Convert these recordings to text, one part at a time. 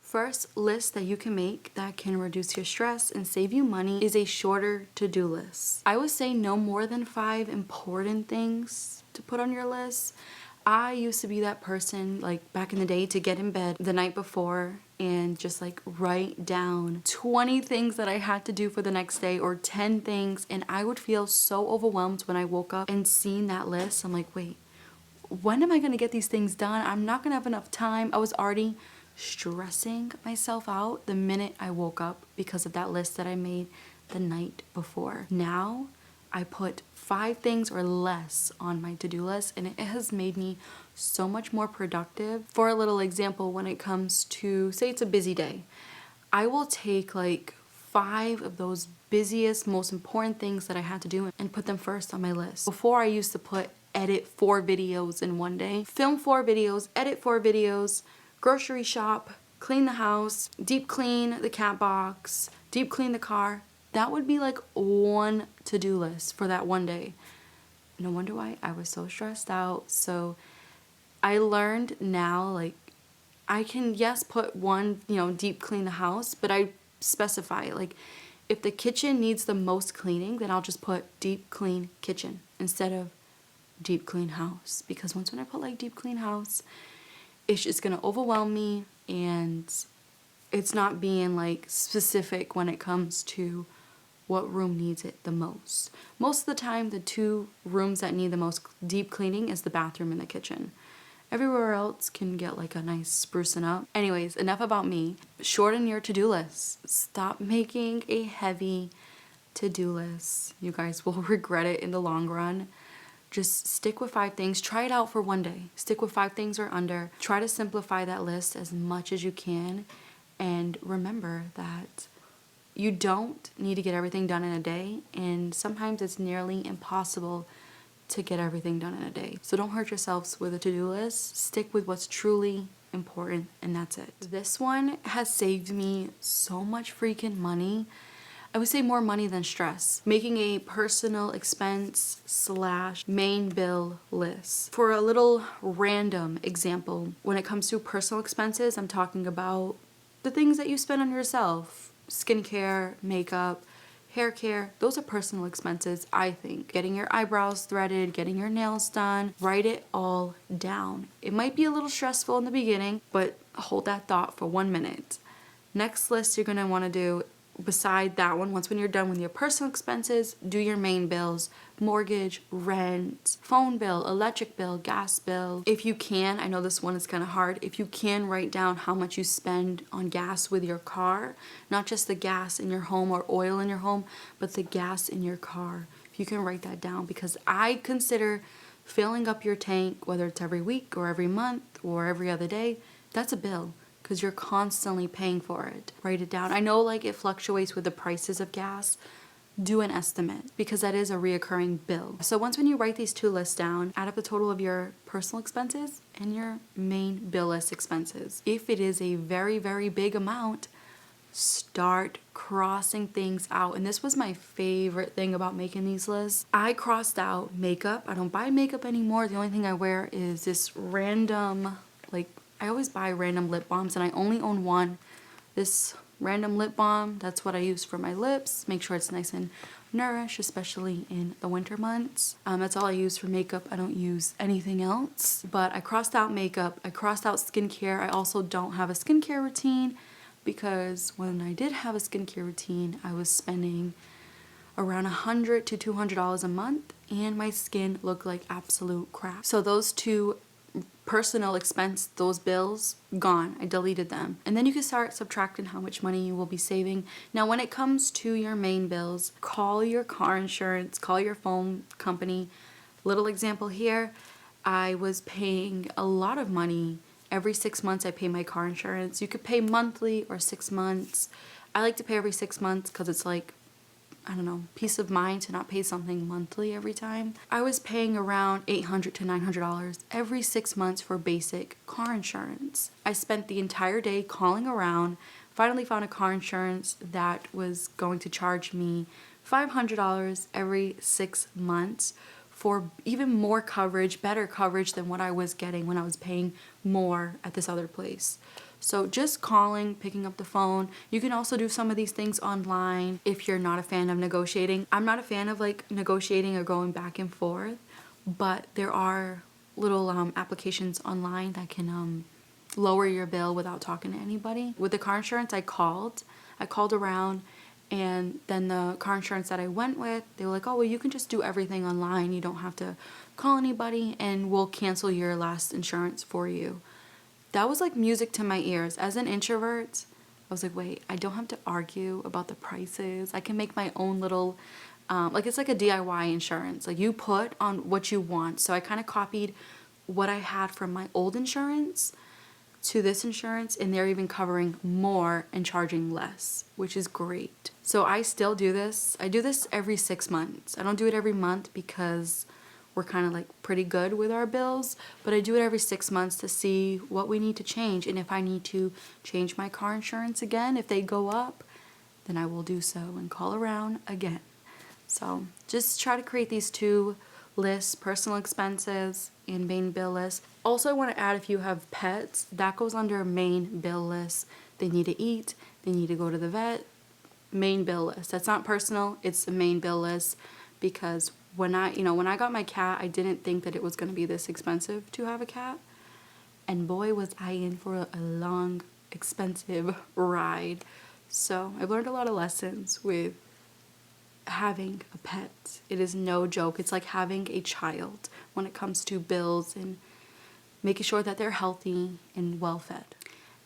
First list that you can make that can reduce your stress and save you money is a shorter to-do list. I would say no more than 5 important things to put on your list. I used to be that person, like back in the day, to get in bed the night before and just like write down 20 things that I had to do for the next day or 10 things, and I would feel so overwhelmed when I woke up and seen that list. I'm like, wait, when am I gonna get these things done? I'm not gonna have enough time. I was already stressing myself out the minute I woke up because of that list that I made the night before. Now I put 5 things or less on my to-do list, and it has made me so much more productive. For a little example, when it comes to, say it's a busy day, I will take like 5 of those busiest, most important things that I had to do and put them first on my list. Before, I used to edit 4 videos in one day, film 4 videos, edit 4 videos, grocery shop, clean the house, deep clean the cat box, deep clean the car. That would be like one to-do list for that one day. No wonder why I was so stressed out. So I learned now, like, I can, yes, put one, deep clean the house, but I specify, like, if the kitchen needs the most cleaning, then I'll just put deep clean kitchen instead of deep clean house. Because once when I put like deep clean house, it's just gonna overwhelm me, and it's not being like specific when it comes to what room needs it the most. Most of the time, the 2 rooms that need the most deep cleaning is the bathroom and the kitchen. Everywhere else can get like a nice sprucing up. Anyways, enough about me. Shorten your to-do list. Stop making a heavy to-do list. You guys will regret it in the long run. Just stick with 5 things. Try it out for one day. Stick with 5 things or under. Try to simplify that list as much as you can. And remember that you don't need to get everything done in a day. And sometimes it's nearly impossible to get everything done in a day. So don't hurt yourselves with a to-do list. Stick with what's truly important, and that's it. This one has saved me so much freaking money. I would say more money than stress. Making a personal expense / main bill list. For a little random example, when it comes to personal expenses, I'm talking about the things that you spend on yourself. Skincare, makeup, hair care, those are personal expenses, I think. Getting your eyebrows threaded, getting your nails done, write it all down. It might be a little stressful in the beginning, but hold that thought for 1 minute. Next list you're gonna wanna do, beside that one, when you're done with your personal expenses, do your main bills: mortgage, rent, phone bill, electric bill, gas bill. If you can, I know this one is kind of hard, if you can, write down how much you spend on gas with your car, not just the gas in your home or oil in your home, but the gas in your car. If you can write that down, because I consider filling up your tank, whether it's every week or every month or every other day, that's a bill, because you're constantly paying for it. Write it down. I know like it fluctuates with the prices of gas. Do an estimate, because that is a reoccurring bill. So once when you write these 2 lists down, add up the total of your personal expenses and your main bill list expenses. If it is a very, very big amount, start crossing things out. And this was my favorite thing about making these lists. I crossed out makeup. I don't buy makeup anymore. The only thing I wear is this random, like, I always buy random lip balms, and I only own one. This random lip balm, that's what I use for my lips. Make sure it's nice and nourished, especially in the winter months. That's all I use for makeup. I don't use anything else. But I crossed out makeup. I crossed out skincare. I also don't have a skincare routine, because when I did have a skincare routine, I was spending around $100 to $200 a month, and my skin looked like absolute crap. So those 2 personal expense, those bills, gone. I deleted them. And then you can start subtracting how much money you will be saving. Now, when it comes to your main bills, call your car insurance, call your phone company. Little example here, I was paying a lot of money. Every 6 months I pay my car insurance. You could pay monthly or 6 months. I like to pay every 6 months because it's like, I don't know, peace of mind to not pay something monthly every time. I was paying around $800 to $900 every 6 months for basic car insurance. I spent the entire day calling around, finally found a car insurance that was going to charge me $500 every 6 months for even more coverage, better coverage than what I was getting when I was paying more at this other place. So just calling, picking up the phone. You can also do some of these things online if you're not a fan of negotiating. I'm not a fan of like negotiating or going back and forth, but there are little applications online that can lower your bill without talking to anybody. With the car insurance, I called around, and then the car insurance that I went with, they were like, oh, well, you can just do everything online. You don't have to call anybody, and we'll cancel your last insurance for you. That was like music to my ears. As an introvert, I was like, wait, I don't have to argue about the prices. I can make my own little, like it's like a DIY insurance. Like you put on what you want. So I kind of copied what I had from my old insurance to this insurance, and they're even covering more and charging less, which is great. So I still do this. I do this every 6 months. I don't do it every month because we're kind of like pretty good with our bills, but I do it every 6 months to see what we need to change, and if I need to change my car insurance again, if they go up, then I will do so and call around again. So just try to create these two lists, personal expenses and main bill list. Also, I want to add, if you have pets, that goes under main bill list. They need to eat, they need to go to the vet, main bill list. That's not personal, it's a main bill list, because when I got my cat, I didn't think that it was going to be this expensive to have a cat. And boy, was I in for a long, expensive ride. So I've learned a lot of lessons with having a pet. It is no joke. It's like having a child when it comes to bills and making sure that they're healthy and well fed.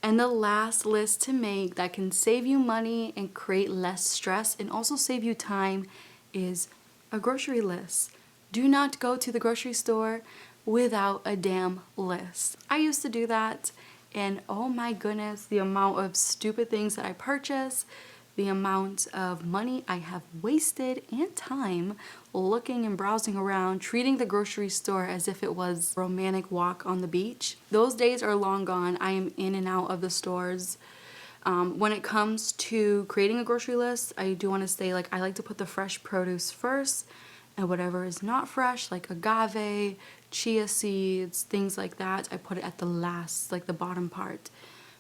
And the last list to make that can save you money and create less stress and also save you time is a grocery list. Do not go to the grocery store without a damn list. I used to do that, and oh my goodness, the amount of stupid things that I purchase, the amount of money I have wasted and time looking and browsing around, treating the grocery store as if it was a romantic walk on the beach. Those days are long gone. I am in and out of the stores. When it comes to creating a grocery list, I do want to say, like, I like to put the fresh produce first, and whatever is not fresh, like agave, chia seeds, things like that, I put it at the last, like the bottom part.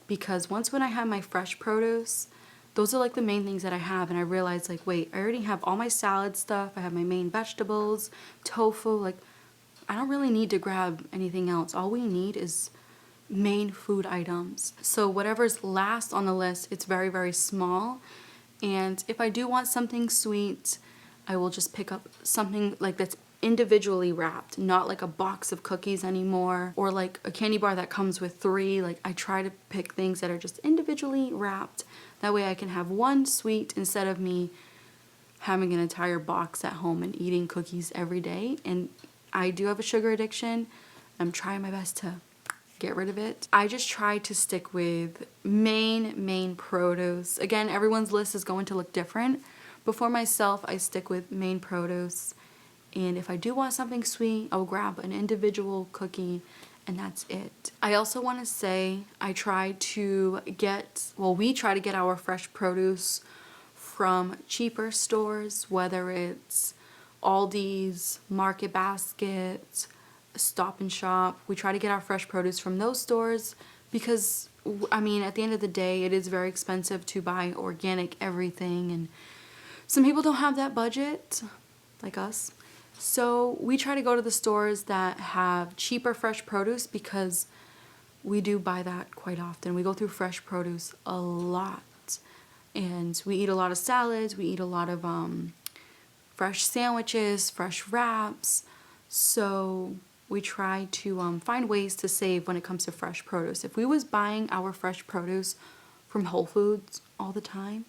Because when I have my fresh produce, those are like the main things that I have, and I realized, like, wait, I already have all my salad stuff, I have my main vegetables, tofu, like, I don't really need to grab anything else. All we need is main food items. So whatever's last on the list, it's very, very small. And if I do want something sweet, I will just pick up something like that's individually wrapped, not like a box of cookies anymore, or like a candy bar that comes with 3. Like, I try to pick things that are just individually wrapped. That way I can have one sweet instead of me having an entire box at home and eating cookies every day. And I do have a sugar addiction. I'm trying my best to get rid of it. I just try to stick with main produce. Again, everyone's list is going to look different, but for myself, I stick with main produce. And if I do want something sweet, I'll grab an individual cookie, and that's it. I also want to say we try to get our fresh produce from cheaper stores, whether it's Aldi's, Market Basket, Stop and Shop. We try to get our fresh produce from those stores because, I mean, at the end of the day, it is very expensive to buy organic everything, and some people don't have that budget, like us. So we try to go to the stores that have cheaper fresh produce because we do buy that quite often. We go through fresh produce a lot, and we eat a lot of salads, we eat a lot of fresh sandwiches, fresh wraps. So we try to find ways to save when it comes to fresh produce. If we was buying our fresh produce from Whole Foods all the time,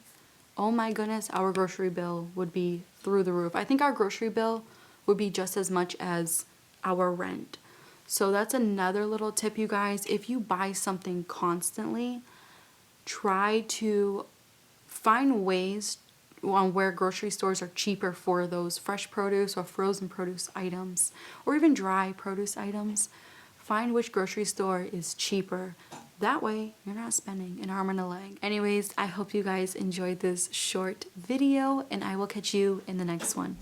oh my goodness, our grocery bill would be through the roof. I think our grocery bill would be just as much as our rent. So that's another little tip, you guys. If you buy something constantly, try to find ways on where grocery stores are cheaper for those fresh produce or frozen produce items, or even dry produce items. Find which grocery store is cheaper. That way, you're not spending an arm and a leg. Anyways, I hope you guys enjoyed this short video, and I will catch you in the next one.